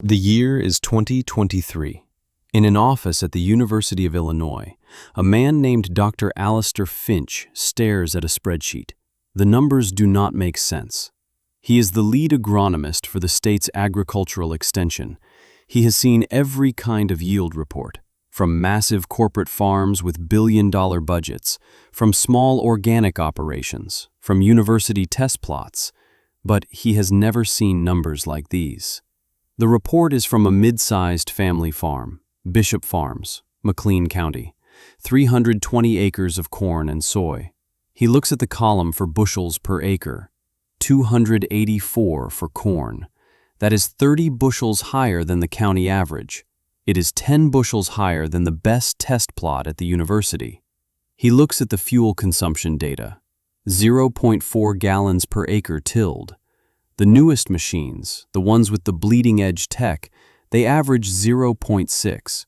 The year is 2023. In an office at the University of Illinois, a man named Dr. Alistair Finch stares at a spreadsheet. The numbers do not make sense. He is the lead agronomist for the state's agricultural extension. He has seen every kind of yield report, from massive corporate farms with billion-dollar budgets, from small organic operations, from university test plots, but he has never seen numbers like these. The report is from a mid-sized family farm, Bishop Farms, McLean County, 320 acres of corn and soy. He looks at the column for bushels per acre, 284 for corn. That is 30 bushels higher than the county average. It is 10 bushels higher than the best test plot at the university. He looks at the fuel consumption data, 0.4 gallons per acre tilled. The newest machines, the ones with the bleeding-edge tech, they average 0.6.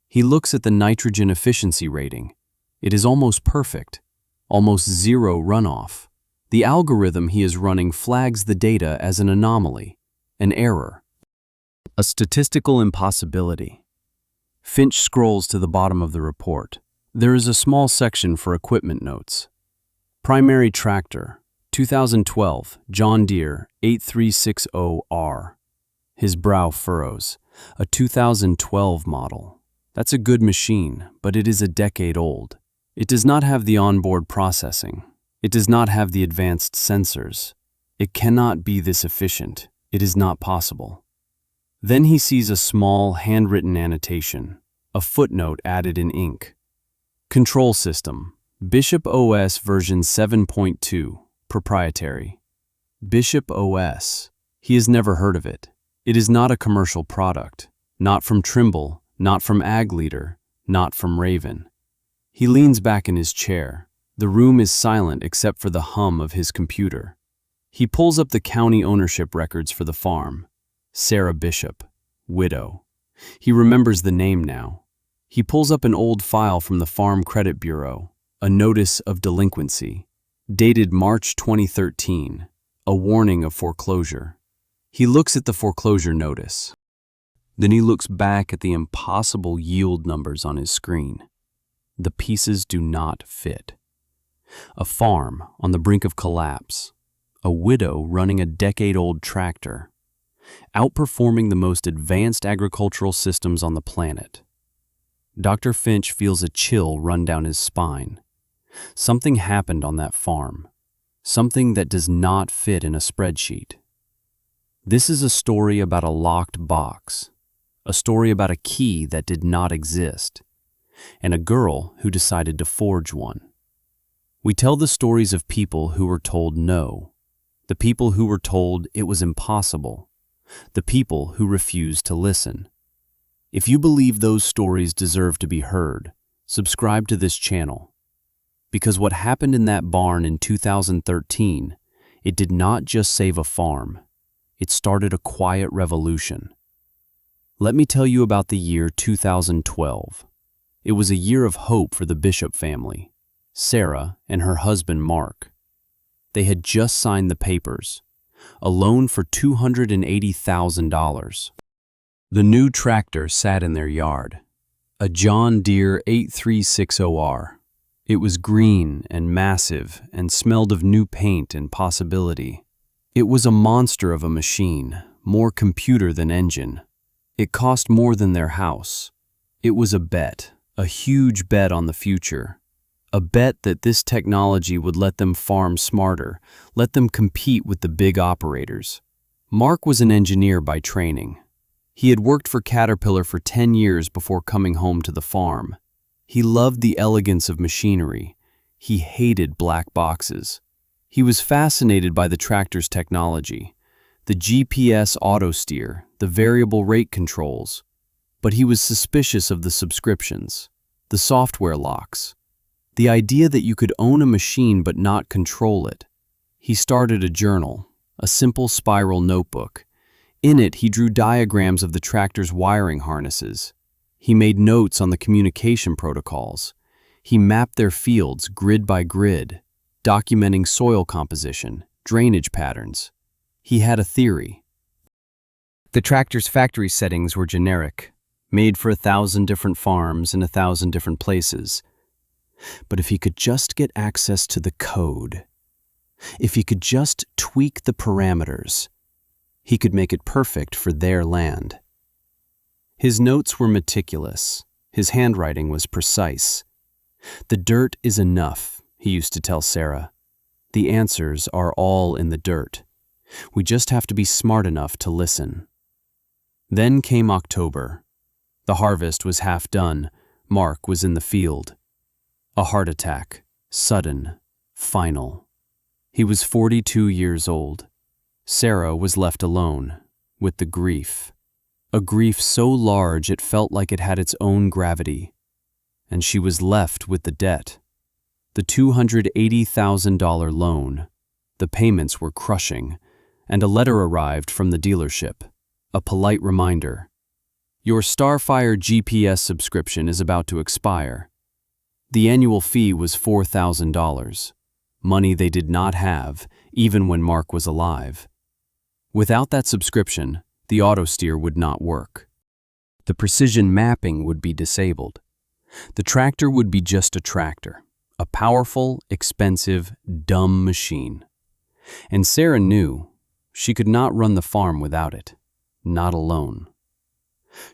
He looks at the nitrogen efficiency rating. It is almost perfect, almost zero runoff. The algorithm he is running flags the data as an anomaly, an error, a statistical impossibility. Finch scrolls to the bottom of the report. There is a small section for equipment notes. Primary tractor, 2012 John Deere 8360R. His brow furrows. A 2012 model. That's a good machine, but it is a decade old. It does not have the onboard processing. It does not have the advanced sensors. It cannot be this efficient. It is not possible. Then he sees a small handwritten annotation, a footnote added in ink. Control system, Bishop OS version 7.2. Proprietary. Bishop OS. He has never heard of it. It is not a commercial product. Not from Trimble, not from Ag Leader, not from Raven. He leans back in his chair. The room is silent except for the hum of his computer. He pulls up the county ownership records for the farm. Sarah Bishop, widow. He remembers the name now. He pulls up an old file from the Farm Credit Bureau, a notice of delinquency. Dated March 2013, a warning of foreclosure. He looks at the foreclosure notice. Then he looks back at the impossible yield numbers on his screen. The pieces do not fit. A farm on the brink of collapse. A widow running a decade-old tractor. Outperforming the most advanced agricultural systems on the planet. Dr. Finch feels a chill run down his spine. Something happened on that farm. Something that does not fit in a spreadsheet. This is a story about a locked box. A story about a key that did not exist. And a girl who decided to forge one. We tell the stories of people who were told no. The people who were told it was impossible. The people who refused to listen. If you believe those stories deserve to be heard, subscribe to this channel. Because what happened in that barn in 2013, it did not just save a farm. It started a quiet revolution. Let me tell you about the year 2012. It was a year of hope for the Bishop family, Sarah and her husband Mark. They had just signed the papers, a loan for $280,000. The new tractor sat in their yard, a John Deere 8360R. It was green and massive and smelled of new paint and possibility. It was a monster of a machine, more computer than engine. It cost more than their house. It was a bet, a huge bet on the future. A bet that this technology would let them farm smarter, let them compete with the big operators. Mark was an engineer by training. He had worked for Caterpillar for 10 years before coming home to the farm. He loved the elegance of machinery. He hated black boxes. He was fascinated by the tractor's technology, the GPS auto steer, the variable rate controls. But he was suspicious of the subscriptions, the software locks, the idea that you could own a machine but not control it. He started a journal, a simple spiral notebook. In it, he drew diagrams of the tractor's wiring harnesses. He made notes on the communication protocols. He mapped their fields grid by grid, documenting soil composition, drainage patterns. He had a theory. The tractor's factory settings were generic, made for 1,000 different farms in 1,000 different places. But if he could just get access to the code, if he could just tweak the parameters, he could make it perfect for their land. His notes were meticulous. His handwriting was precise. "The dirt is enough," he used to tell Sarah. "The answers are all in the dirt. We just have to be smart enough to listen." Then came October. The harvest was half done. Mark was in the field. A heart attack, sudden, final. He was 42 years old. Sarah was left alone, with the grief. A grief so large it felt like it had its own gravity. And she was left with the debt. The $280,000 loan. The payments were crushing, and a letter arrived from the dealership. A polite reminder. "Your Starfire GPS subscription is about to expire." The annual fee was $4,000, money they did not have, even when Mark was alive. Without that subscription, the autosteer would not work. The precision mapping would be disabled. The tractor would be just a tractor, a powerful, expensive, dumb machine. And Sarah knew she could not run the farm without it, not alone.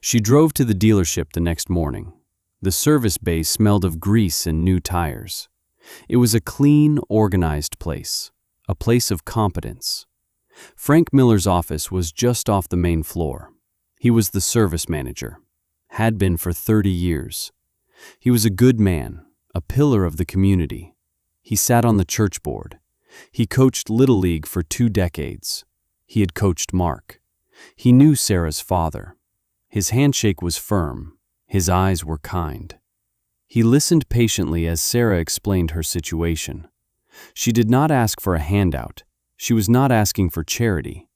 She drove to the dealership the next morning. The service bay smelled of grease and new tires. It was a clean, organized place, a place of competence. Frank Miller's office was just off the main floor. He was the service manager, had been for 30 years. He was a good man, a pillar of the community. He sat on the church board. He coached Little League for 2 decades. He had coached Mark. He knew Sarah's father. His handshake was firm. His eyes were kind. He listened patiently as Sarah explained her situation. She did not ask for a handout. She was not asking for charity.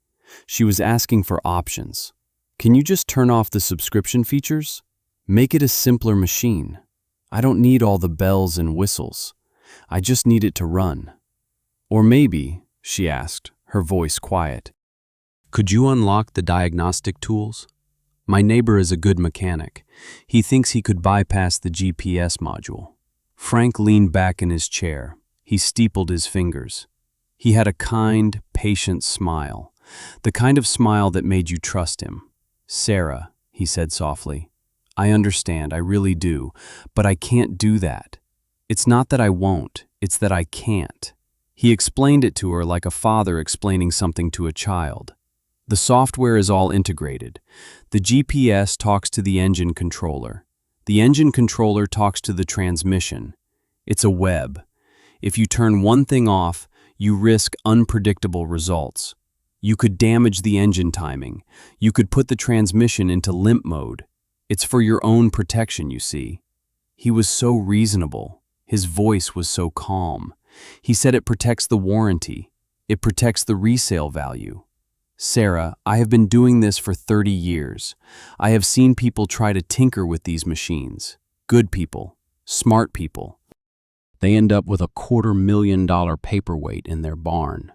She was asking for options. "Can you just turn off the subscription features? Make it a simpler machine. I don't need all the bells and whistles. I just need it to run." Or maybe, she asked, her voice quiet, "Could you unlock the diagnostic tools? My neighbor is a good mechanic. He thinks he could bypass the GPS module." Frank leaned back in his chair. He steepled his fingers. He had a kind, patient smile, the kind of smile that made you trust him. "Sarah," he said softly, "I understand, I really do, but I can't do that. It's not that I won't, it's that I can't." He explained it to her like a father explaining something to a child. The software is all integrated. The GPS talks to the engine controller. The engine controller talks to the transmission. It's a web. If you turn one thing off, you risk unpredictable results. You could damage the engine timing. You could put the transmission into limp mode. It's for your own protection, you see. He was so reasonable. His voice was so calm. He said it protects the warranty. It protects the resale value. "Sarah, I have been doing this for 30 years. I have seen people try to tinker with these machines. Good people, smart people. They end up with a $250,000 paperweight in their barn.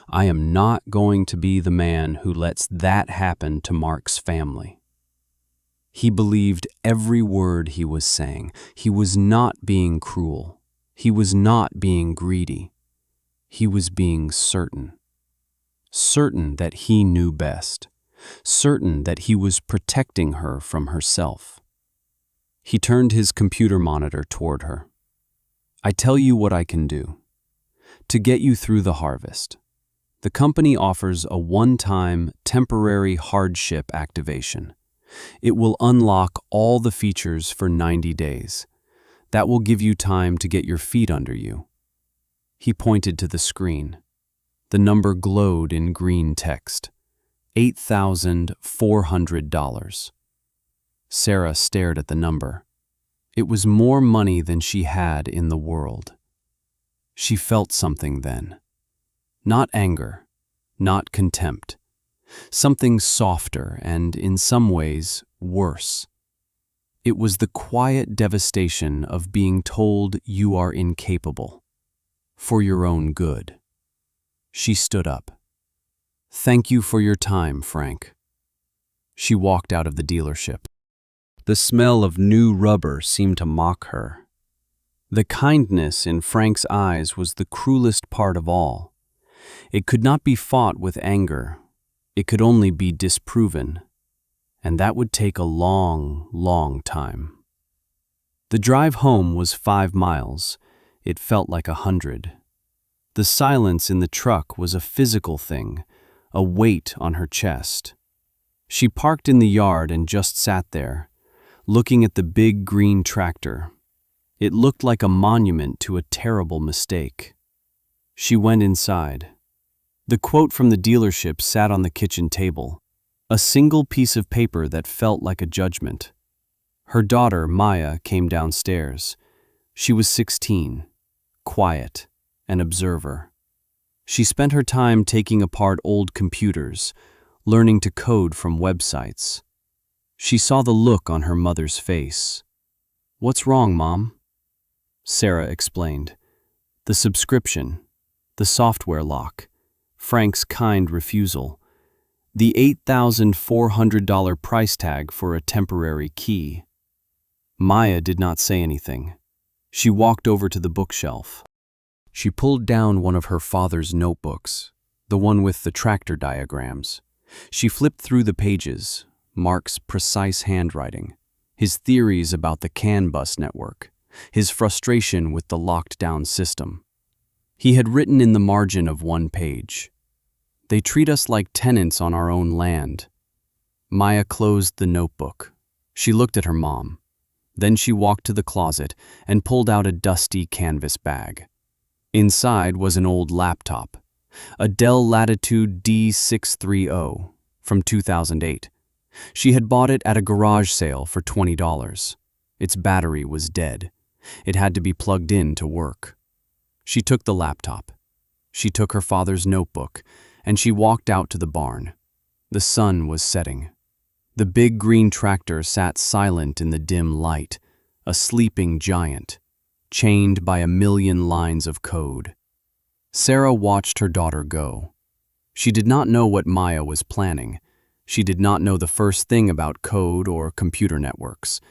I am not going to be the man who lets that happen to Mark's family." He believed every word he was saying. He was not being cruel. He was not being greedy. He was being certain. Certain that he knew best. Certain that he was protecting her from herself. He turned his computer monitor toward her. "I tell you what I can do. To get you through the harvest, the company offers a one-time temporary hardship activation. It will unlock all the features for 90 days. That will give you time to get your feet under you." He pointed to the screen. The number glowed in green text. $8,400. Sarah stared at the number. It was more money than she had in the world. She felt something then. Not anger, not contempt. Something softer and, in some ways, worse. It was the quiet devastation of being told you are incapable, for your own good. She stood up. "Thank you for your time, Frank." She walked out of the dealership. The smell of new rubber seemed to mock her. The kindness in Frank's eyes was the cruelest part of all. It could not be fought with anger. It could only be disproven. And that would take a long, long time. The drive home was 5 miles. It felt like 100. The silence in the truck was a physical thing, a weight on her chest. She parked in the yard and just sat there, looking at the big green tractor. It looked like a monument to a terrible mistake. She went inside. The quote from the dealership sat on the kitchen table, a single piece of paper that felt like a judgment. Her daughter, Maya, came downstairs. She was 16, quiet, an observer. She spent her time taking apart old computers, learning to code from websites. She saw the look on her mother's face. "What's wrong, Mom?" Sarah explained. The subscription, the software lock, Frank's kind refusal, the $8,400 price tag for a temporary key. Maya did not say anything. She walked over to the bookshelf. She pulled down one of her father's notebooks, the one with the tractor diagrams. She flipped through the pages, Mark's precise handwriting, his theories about the CAN bus network, his frustration with the locked-down system. He had written in the margin of one page, "They treat us like tenants on our own land." Maya closed the notebook. She looked at her mom. Then she walked to the closet and pulled out a dusty canvas bag. Inside was an old laptop, a Dell Latitude D630 from 2008. She had bought it at a garage sale for $20. Its battery was dead. It had to be plugged in to work. She took the laptop. She took her father's notebook, and she walked out to the barn. The sun was setting. The big green tractor sat silent in the dim light, a sleeping giant, chained by a million lines of code. Sarah watched her daughter go. She did not know what Maya was planning. She did not know the first thing about code or computer networks.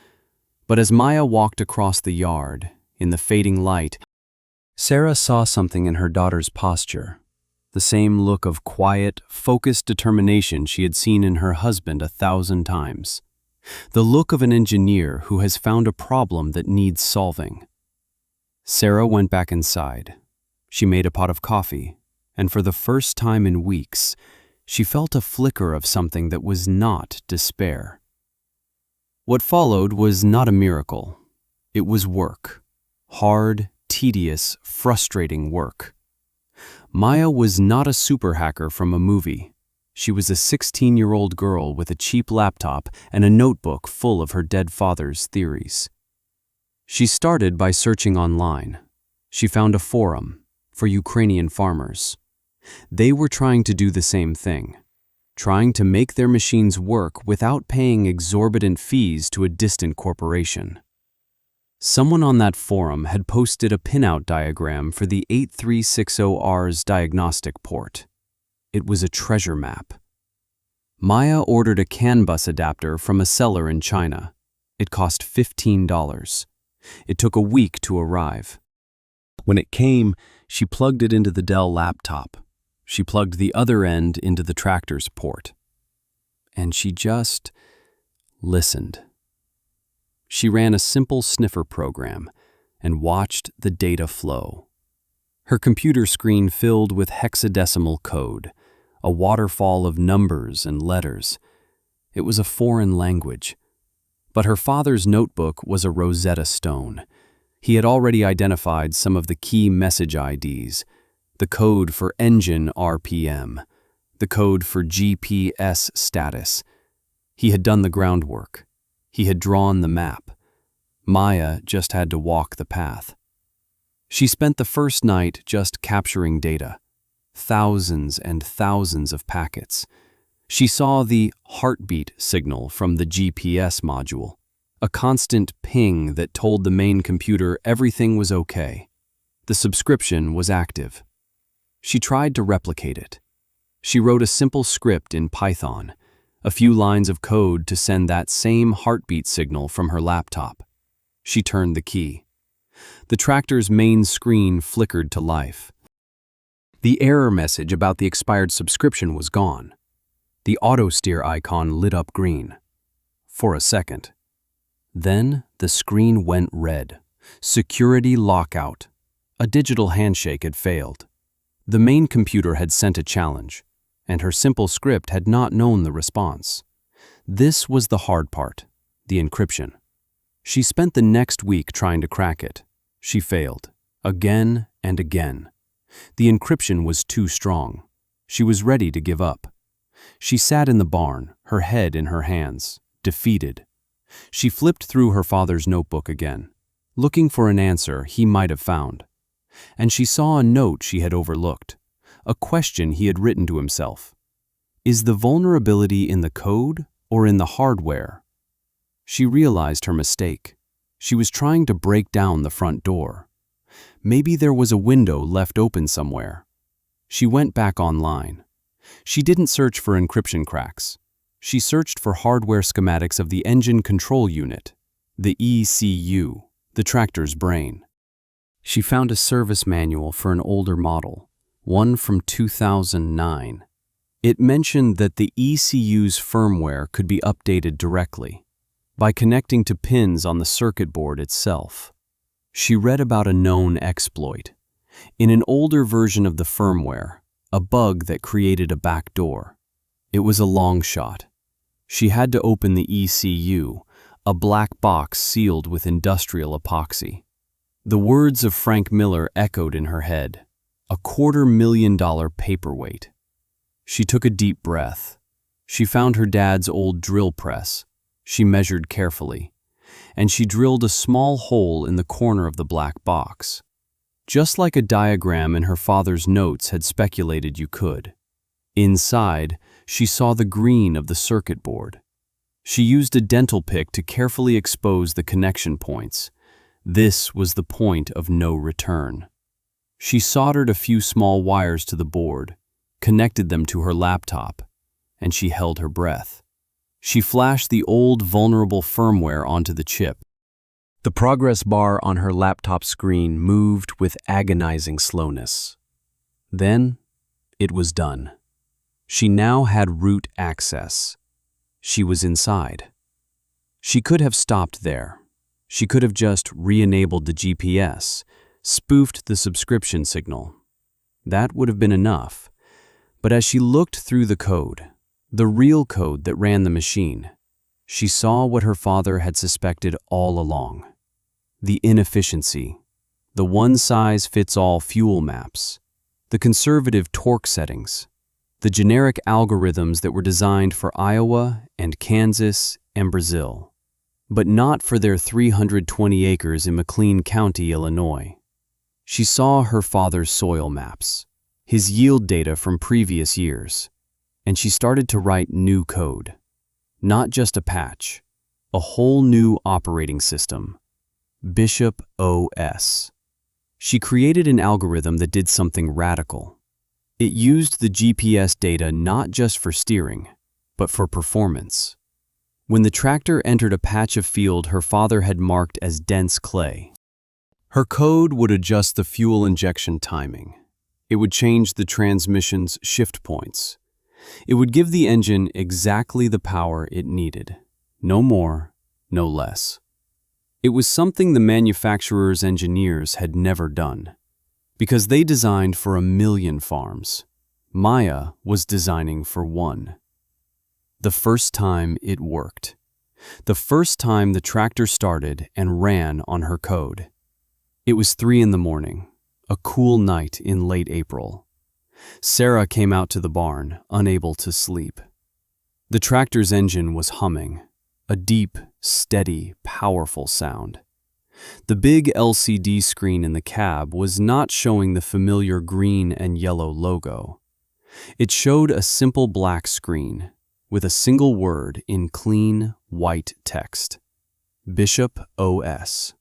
But as Maya walked across the yard, in the fading light, Sarah saw something in her daughter's posture, the same look of quiet, focused determination she had seen in her husband 1,000 times. The look of an engineer who has found a problem that needs solving. Sarah went back inside. She made a pot of coffee, and for the first time in weeks, she felt a flicker of something that was not despair. What followed was not a miracle. It was work. Hard, tedious, frustrating work. Maya was not a super hacker from a movie. She was a 16-year-old girl with a cheap laptop and a notebook full of her dead father's theories. She started by searching online. She found a forum for Ukrainian farmers. They were trying to do the same thing, trying to make their machines work without paying exorbitant fees to a distant corporation. Someone on that forum had posted a pinout diagram for the 8360R's diagnostic port. It was a treasure map. Maya ordered a CAN bus adapter from a seller in China. It cost $15. It took a week to arrive. When it came, she plugged it into the Dell laptop. She plugged the other end into the tractor's port. And she just listened. She ran a simple sniffer program and watched the data flow. Her computer screen filled with hexadecimal code, a waterfall of numbers and letters. It was a foreign language. But her father's notebook was a Rosetta Stone. He had already identified some of the key message IDs, the code for engine RPM, the code for GPS status. He had done the groundwork. He had drawn the map. Maya just had to walk the path. She spent the first night just capturing data, thousands and thousands of packets. She saw the heartbeat signal from the GPS module, a constant ping that told the main computer everything was okay. The subscription was active. She tried to replicate it. She wrote a simple script in Python, A few lines of code to send that same heartbeat signal from her laptop. She turned the key. The tractor's main screen flickered to life. The error message about the expired subscription was gone. The auto steer icon lit up green. For a second. Then the screen went red. Security lockout. A digital handshake had failed. The main computer had sent a challenge, and her simple script had not known the response. This was the hard part, the encryption. She spent the next week trying to crack it. She failed, again and again. The encryption was too strong. She was ready to give up. She sat in the barn, her head in her hands, defeated. She flipped through her father's notebook again, looking for an answer he might have found. And she saw a note she had overlooked, a question he had written to himself. Is the vulnerability in the code or in the hardware? She realized her mistake. She was trying to break down the front door. Maybe there was a window left open somewhere. She went back online. She didn't search for encryption cracks. She searched for hardware schematics of the engine control unit, the ECU, the tractor's brain. She found a service manual for an older model, one from 2009. It mentioned that the ECU's firmware could be updated directly by connecting to pins on the circuit board itself. She read about a known exploit. In an older version of the firmware, a bug that created a backdoor. It was a long shot. She had to open the ECU, a black box sealed with industrial epoxy. The words of Frank Miller echoed in her head. A $250,000 paperweight. She took a deep breath. She found her dad's old drill press. She measured carefully, and she drilled a small hole in the corner of the black box, just like a diagram in her father's notes had speculated you could. Inside, she saw the green of the circuit board. She used a dental pick to carefully expose the connection points. This was the point of no return. She soldered a few small wires to the board, connected them to her laptop, and she held her breath. She flashed the old vulnerable firmware onto the chip. The progress bar on her laptop screen moved with agonizing slowness. Then, it was done. She now had root access. She was inside. She could have stopped there. She could have just re-enabled the GPS, spoofed the subscription signal. That would have been enough. But as she looked through the code, the real code that ran the machine, she saw what her father had suspected all along. The inefficiency, the one-size-fits-all fuel maps, the conservative torque settings, the generic algorithms that were designed for Iowa and Kansas and Brazil, but not for their 320 acres in McLean County, Illinois. She saw her father's soil maps, his yield data from previous years, and she started to write new code. Not just a patch, a whole new operating system, Bishop OS. She created an algorithm that did something radical. It used the GPS data not just for steering, but for performance. When the tractor entered a patch of field her father had marked as dense clay, her code would adjust the fuel injection timing. It would change the transmission's shift points. It would give the engine exactly the power it needed. No more, no less. It was something the manufacturer's engineers had never done, because they designed for 1 million farms. Maya was designing for 1. The first time it worked. The first time the tractor started and ran on her code. It was 3 in the morning, a cool night in late April. Sarah came out to the barn, unable to sleep. The tractor's engine was humming, a deep, steady, powerful sound. The big LCD screen in the cab was not showing the familiar green and yellow logo. It showed a simple black screen with a single word in clean, white text. Bishop OS.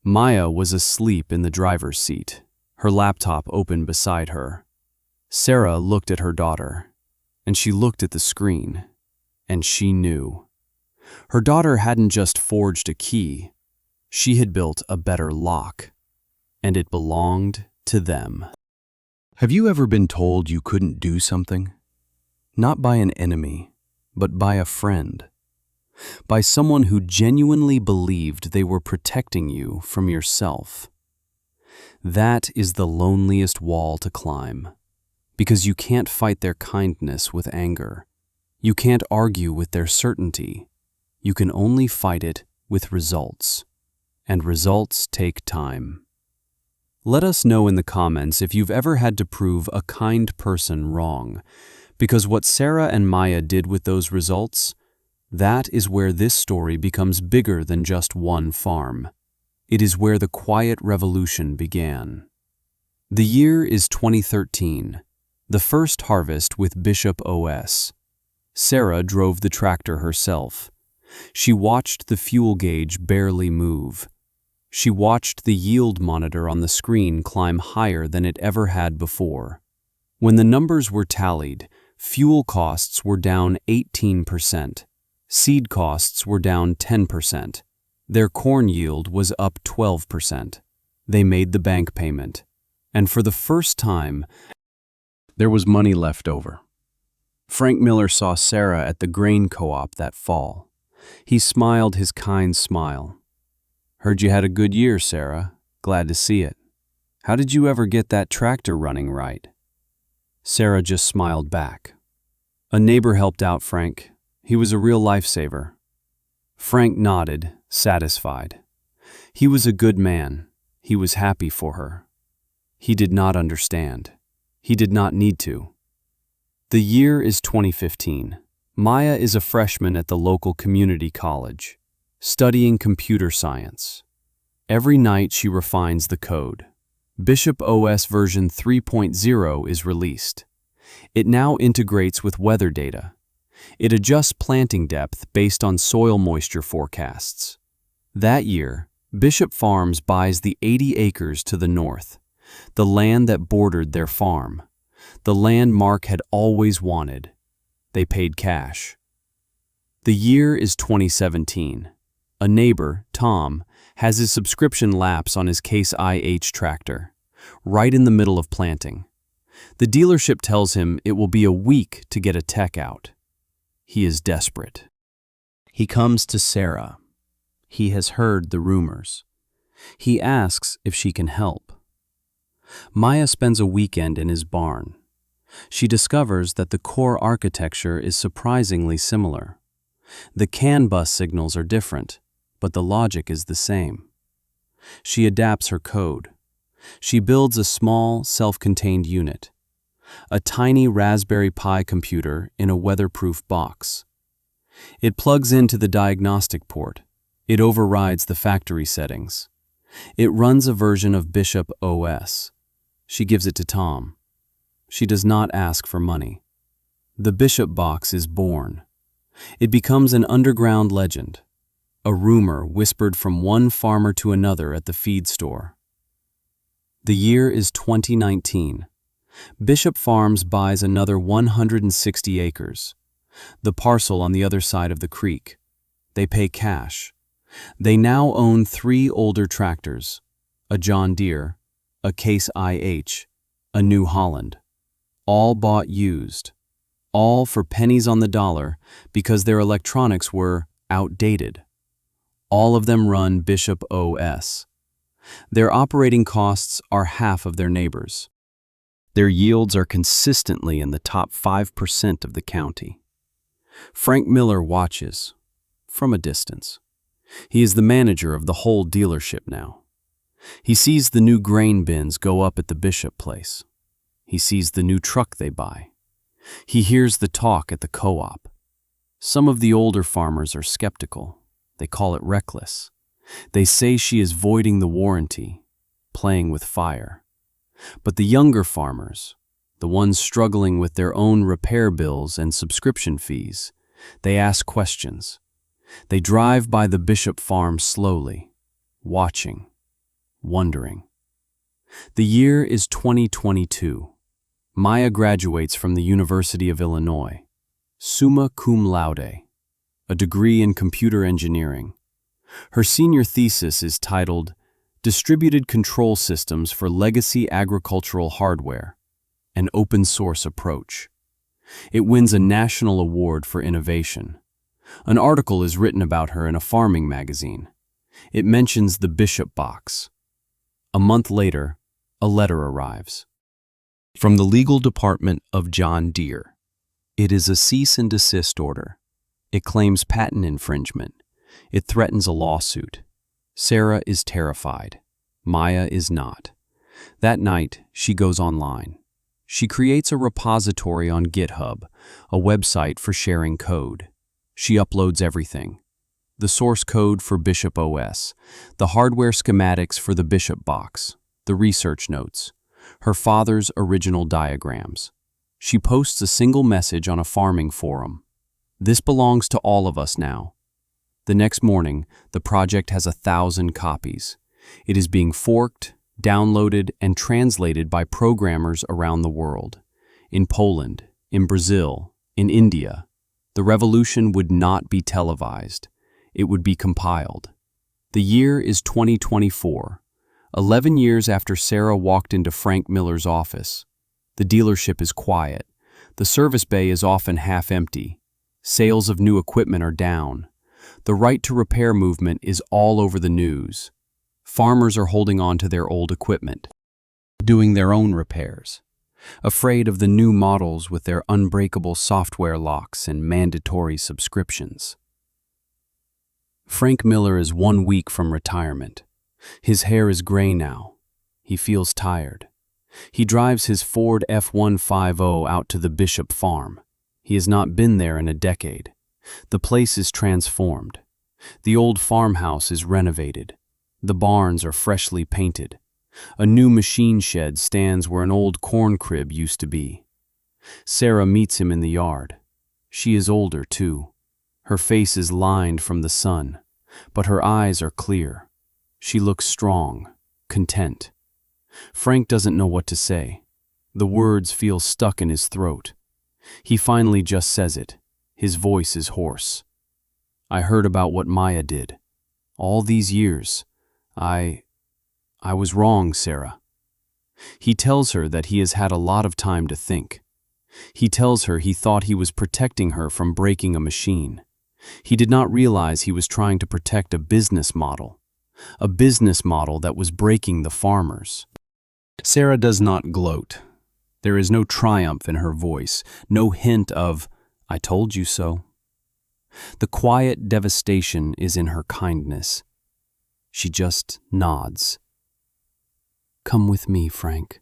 Maya was asleep in the driver's seat, her laptop open beside her. Sarah looked at her daughter, and she looked at the screen. and she knew. Her daughter hadn't just forged a key, she had built a better lock, and it belonged to them. Have you ever been told you couldn't do something? Not by an enemy, but by a friend. By someone who genuinely believed they were protecting you from yourself. That is the loneliest wall to climb, because you can't fight their kindness with anger. You can't argue with their certainty. You can only fight it with results, and results take time. Let us know in the comments if you've ever had to prove a kind person wrong, because what Sarah and Maya did with those results, that is where this story becomes bigger than just one farm. It is where the quiet revolution began. The year is 2013, the first harvest with Bishop OS. Sarah drove the tractor herself. She watched the fuel gauge barely move. She watched the yield monitor on the screen climb higher than it ever had before. When the numbers were tallied, fuel costs were down 18%. Seed costs were down 10%. Their corn yield was up 12%. They made the bank payment. And for the first time, there was money left over. Frank Miller saw Sarah at the grain co-op that fall. He smiled his kind smile. "Heard you had a good year, Sarah. Glad to see it. How did you ever get that tractor running right?" Sarah just smiled back. "A neighbor helped out Frank. He was a real lifesaver." Frank nodded, satisfied. He was a good man. He was happy for her. He did not understand. He did not need to. The year is 2015. Maya is a freshman at the local community college, studying computer science. Every night she refines the code. Bishop OS version 3.0 is released. It now integrates with weather data. It adjusts planting depth based on soil moisture forecasts. That year, Bishop Farms buys the 80 acres to the north, the land that bordered their farm, the land Mark had always wanted. They paid cash. The year is 2017. A neighbor, Tom, has his subscription lapse on his Case IH tractor, right in the middle of planting. The dealership tells him it will be a week to get a tech out. He is desperate. He comes to Sarah. He has heard the rumors. He asks if she can help. Maya spends a weekend in his barn. She discovers that the core architecture is surprisingly similar. The CAN bus signals are different, but the logic is the same. She adapts her code. She builds a small, self-contained unit, a tiny Raspberry Pi computer in a weatherproof box. It plugs into the diagnostic port. It overrides the factory settings. It runs a version of Bishop OS. She gives it to Tom. She does not ask for money. The Bishop box is born. It becomes an underground legend, a rumor whispered from one farmer to another at the feed store. The year is 2019. Bishop Farms buys another 160 acres, the parcel on the other side of the creek. They pay cash. They now own 3 older tractors, a John Deere, a Case IH, a New Holland, all bought used, all for pennies on the dollar because their electronics were outdated. All of them run Bishop OS. Their operating costs are half of their neighbors. Their yields are consistently in the top 5% of the county. Frank Miller watches from a distance. He is the manager of the whole dealership now. He sees the new grain bins go up at the Bishop place. He sees the new truck they buy. He hears the talk at the co-op. Some of the older farmers are skeptical. They call it reckless. They say she is voiding the warranty, playing with fire. But the younger farmers, the ones struggling with their own repair bills and subscription fees, they ask questions. They drive by the Bishop farm slowly, watching, wondering. The year is 2022. Maya graduates from the University of Illinois. summa cum laude, a degree in computer engineering. Her senior thesis is titled Distributed Control Systems for Legacy Agricultural Hardware, an Open Source Approach. It wins a national award for innovation. An article is written about her in a farming magazine. It mentions the Bishop box. A month later, a letter arrives. From the legal department of John Deere. It is a cease and desist order. It claims patent infringement. It threatens a lawsuit. Sarah is terrified. Maya is not. That night, she goes online. She creates a repository on GitHub, a website for sharing code. She uploads everything. The source code for Bishop OS, the hardware schematics for the Bishop box, the research notes, her father's original diagrams. She posts a single message on a farming forum. This belongs to all of us now. The next morning, the project has 1,000 copies. It is being forked, downloaded, and translated by programmers around the world. In Poland, in Brazil, in India. The revolution would not be televised. It would be compiled. The year is 2024, 11 years after Sarah walked into Frank Miller's office. The dealership is quiet. The service bay is often half empty. Sales of new equipment are down. The right to repair movement is all over the news. Farmers are holding on to their old equipment, doing their own repairs, afraid of the new models with their unbreakable software locks and mandatory subscriptions. Frank Miller is 1 week from retirement. His hair is gray now. He feels tired. He drives his Ford F-150 out to the Bishop farm. He has not been there in a decade. The place is transformed. The old farmhouse is renovated. The barns are freshly painted. A new machine shed stands where an old corn crib used to be. Sarah meets him in the yard. She is older, too. Her face is lined from the sun, but her eyes are clear. She looks strong, content. Frank doesn't know what to say. The words feel stuck in his throat. He finally just says it. His voice is hoarse. I heard about what Maya did. All these years, I was wrong, Sarah. He tells her that he has had a lot of time to think. He tells her he thought he was protecting her from breaking a machine. He did not realize he was trying to protect a business model that was breaking the farmers. Sarah does not gloat. There is no triumph in her voice, no hint of, I told you so. The quiet devastation is in her kindness. She just nods. Come with me, Frank.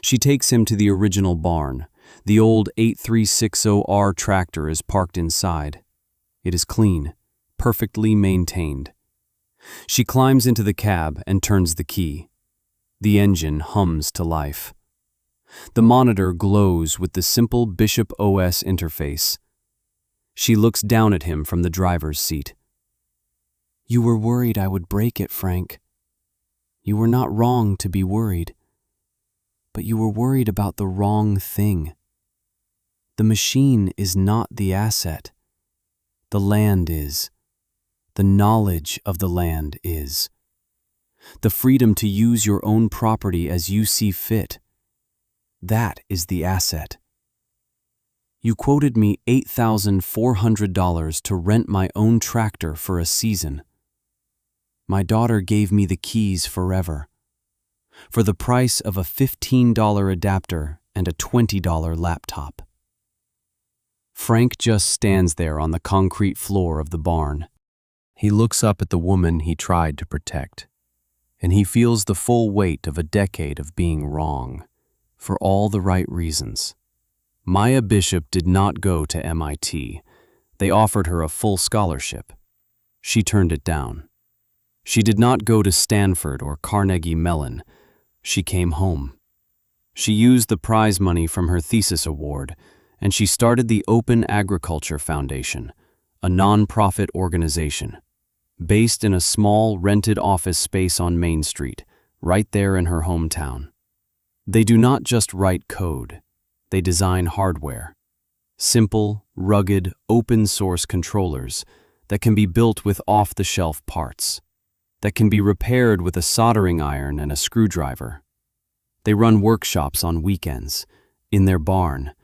She takes him to the original barn. The old 8360R tractor is parked inside. It is clean, perfectly maintained. She climbs into the cab and turns the key. The engine hums to life. The monitor glows with the simple Bishop OS interface. She looks down at him from the driver's seat. You were worried I would break it, Frank. You were not wrong to be worried. But you were worried about the wrong thing. The machine is not the asset. The land is. The knowledge of the land is. The freedom to use your own property as you see fit. That is the asset. You quoted me $8,400 to rent my own tractor for a season. My daughter gave me the keys forever, for the price of a $15 adapter and a $20 laptop. Frank just stands there on the concrete floor of the barn. He looks up at the woman he tried to protect, and he feels the full weight of a decade of being wrong, for all the right reasons. Maya Bishop did not go to MIT. They offered her a full scholarship. She turned it down. She did not go to Stanford or Carnegie Mellon. She came home. She used the prize money from her thesis award, and she started the Open Agriculture Foundation, a non-profit organization, based in a small rented office space on Main Street, right there in her hometown. They do not just write code. They design hardware. Simple, rugged, open-source controllers that can be built with off-the-shelf parts, that can be repaired with a soldering iron and a screwdriver. They run workshops on weekends, in their barn,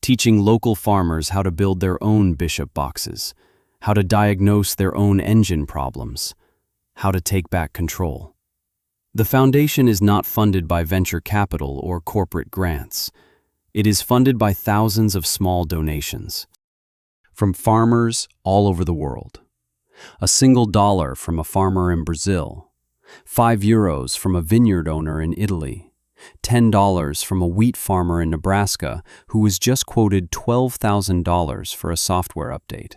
teaching local farmers how to build their own Bishop boxes, how to diagnose their own engine problems, how to take back control. The foundation is not funded by venture capital or corporate grants. It is funded by thousands of small donations from farmers all over the world. A single dollar from a farmer in Brazil, €5 from a vineyard owner in Italy, $10 from a wheat farmer in Nebraska who was just quoted $12,000 for a software update.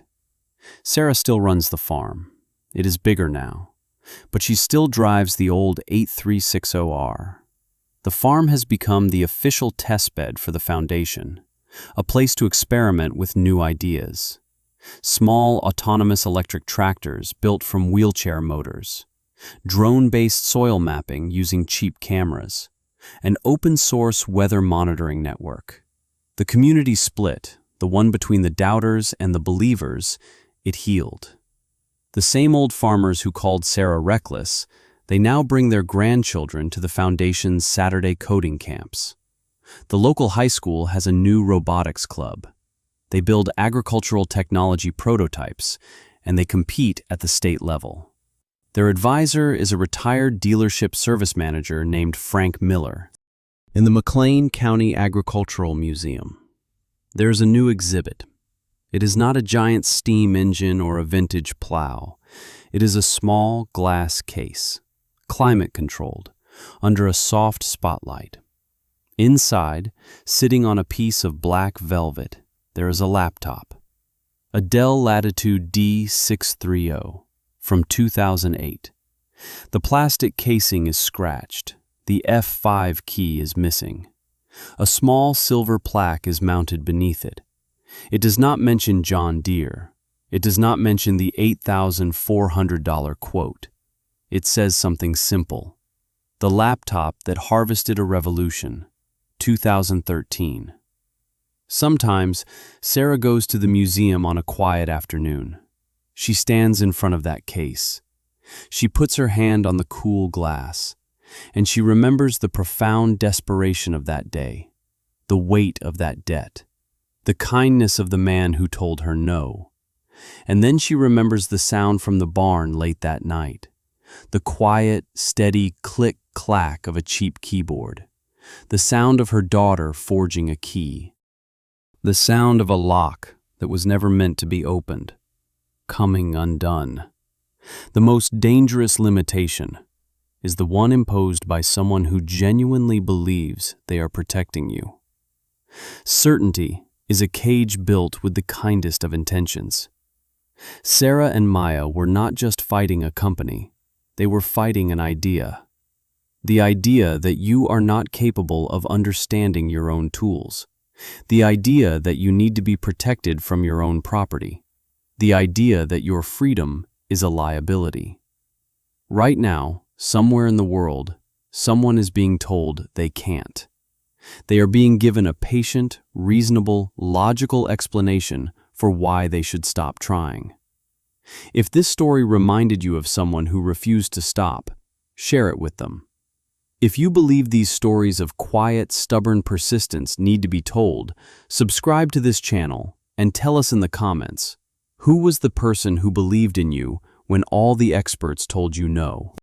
Sarah still runs the farm. It is bigger now, but she still drives the old 8360R. The farm has become the official testbed for the foundation, a place to experiment with new ideas. Small autonomous electric tractors built from wheelchair motors, drone-based soil mapping using cheap cameras, an open-source weather monitoring network. The community split, the one between the doubters and the believers, it healed. The same old farmers who called Sarah reckless, they now bring their grandchildren to the foundation's Saturday coding camps. The local high school has a new robotics club. They build agricultural technology prototypes, and they compete at the state level. Their advisor is a retired dealership service manager named Frank Miller. In the McLean County Agricultural Museum, there is a new exhibit. It is not a giant steam engine or a vintage plow. It is a small glass case, climate-controlled, under a soft spotlight. Inside, sitting on a piece of black velvet, there is a laptop, a Dell Latitude D630 from 2008. The plastic casing is scratched. The F5 key is missing. A small silver plaque is mounted beneath it. It does not mention John Deere. It does not mention the $8,400 quote. It says something simple. The laptop that harvested a revolution, 2013. Sometimes, Sarah goes to the museum on a quiet afternoon. She stands in front of that case. She puts her hand on the cool glass, and she remembers the profound desperation of that day, the weight of that debt, the kindness of the man who told her no. And then she remembers the sound from the barn late that night, the quiet, steady click-clack of a cheap keyboard, the sound of her daughter forging a key, the sound of a lock that was never meant to be opened, coming undone. The most dangerous limitation is the one imposed by someone who genuinely believes they are protecting you. Certainty is a cage built with the kindest of intentions. Sarah and Maya were not just fighting a company, they were fighting an idea. The idea that you are not capable of understanding your own tools. The idea that you need to be protected from your own property. The idea that your freedom is a liability. Right now, somewhere in the world, someone is being told they can't. They are being given a patient, reasonable, logical explanation for why they should stop trying. If this story reminded you of someone who refused to stop, share it with them. If you believe these stories of quiet, stubborn persistence need to be told, subscribe to this channel and tell us in the comments, who was the person who believed in you when all the experts told you no?